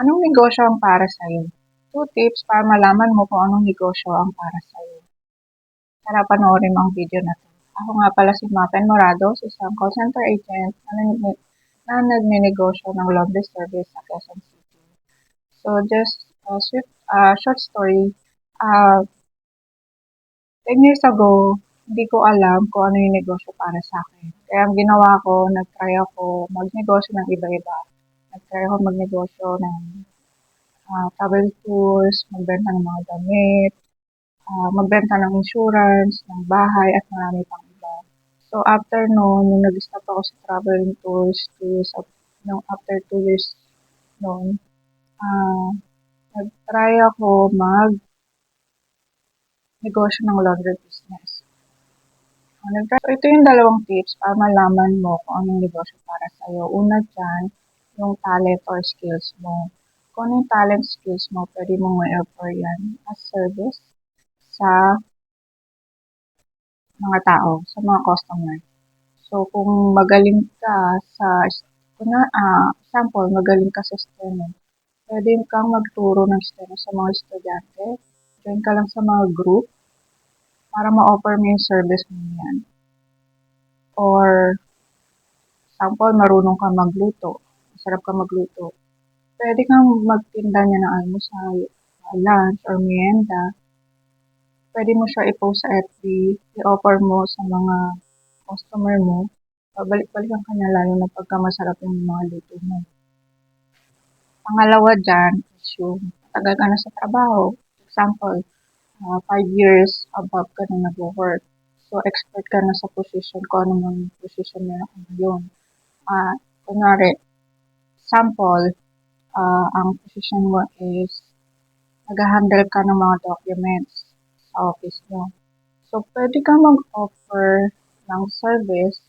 Anong negosyo ang para sa'yo? 2 tips para malaman mo kung anong negosyo ang para sa'yo. Tara panoorin mo ang video na 'to. Ako nga pala si Mapen Morados, isang call center agent na nagnenegosyo ng laundry service sa Quezon City. So just a short story, 10 years ago, hindi ko alam kung ano yung negosyo para sa'kin. Kaya ang ginawa ko, nag-try ako magnegosyo ng iba-iba. Nag-try ako magnegosyo ng travel tours, magbenta ng mga damit, magbenta ng insurance, ng bahay, at marami pang iba. So, after noon, nung nag-stop ako sa traveling tours, 2 years, after 2 years noon, ah, nag-try ako mag-negosyo ng laundry business. So, ito yung dalawang tips para malaman mo kung anong negosyo para sa'yo. Una dyan, yung talent or skills mo. Kung ano yung talent skills mo, pwede mong ma-offer yan as service sa mga tao, sa mga customer. So, kung magaling ka sa, example, magaling ka sa steno, pwede kang magturo ng steno sa mga estudyante. Join ka lang sa mga group para ma-offer mo yung service mo yan. Or, example, marunong ka magluto, masarap ka magluto. Pwede kang magtinda niya ng almusal, lunch, or merienda. Pwede mo siya i-post sa FB, i-offer mo sa mga customer mo. Babalik-balikan ka niya lalo na pagka masarap yung mga luto mo. Pangalawa dyan is yung matagal ka na sa trabaho. Example, 5 years above ka na nag-work. So, expert ka na sa position, kung ano mang position meron ka ngayon. Kunwari, sample, ang position mo is nag-handle ka ng mga documents sa office mo. So, pwede kang mag-offer ng service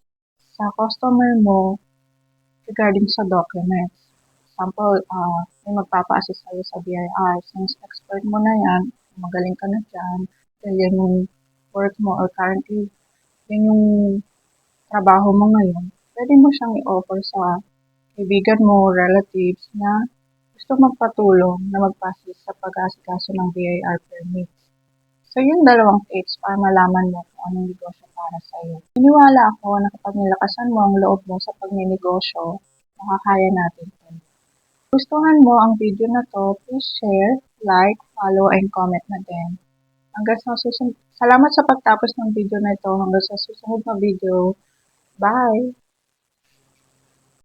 sa customer mo regarding sa documents. Example, may magpapa-assist sa'yo sa BIR. Since expert mo na yan, magaling ka na dyan, dahil yan yung work mo or currently, yan yung trabaho mo ngayon, pwede mo siyang i-offer sa kaibigan mo, relatives na gusto magpatulong na mag-process sa pag-asikaso ng BIR permits. So, yung dalawang tips para malaman mo kung anong negosyo para sa'yo. Iniwala ako na kapag nilakasan mo ang loob mo sa pagninegosyo, makakaya natin ito. Gustuhan mo ang video na to, please share, like, follow, and comment na din. Hanggang sa susunod. Salamat sa pagtapos ng video na ito. Hanggang sa susunod na video. Bye!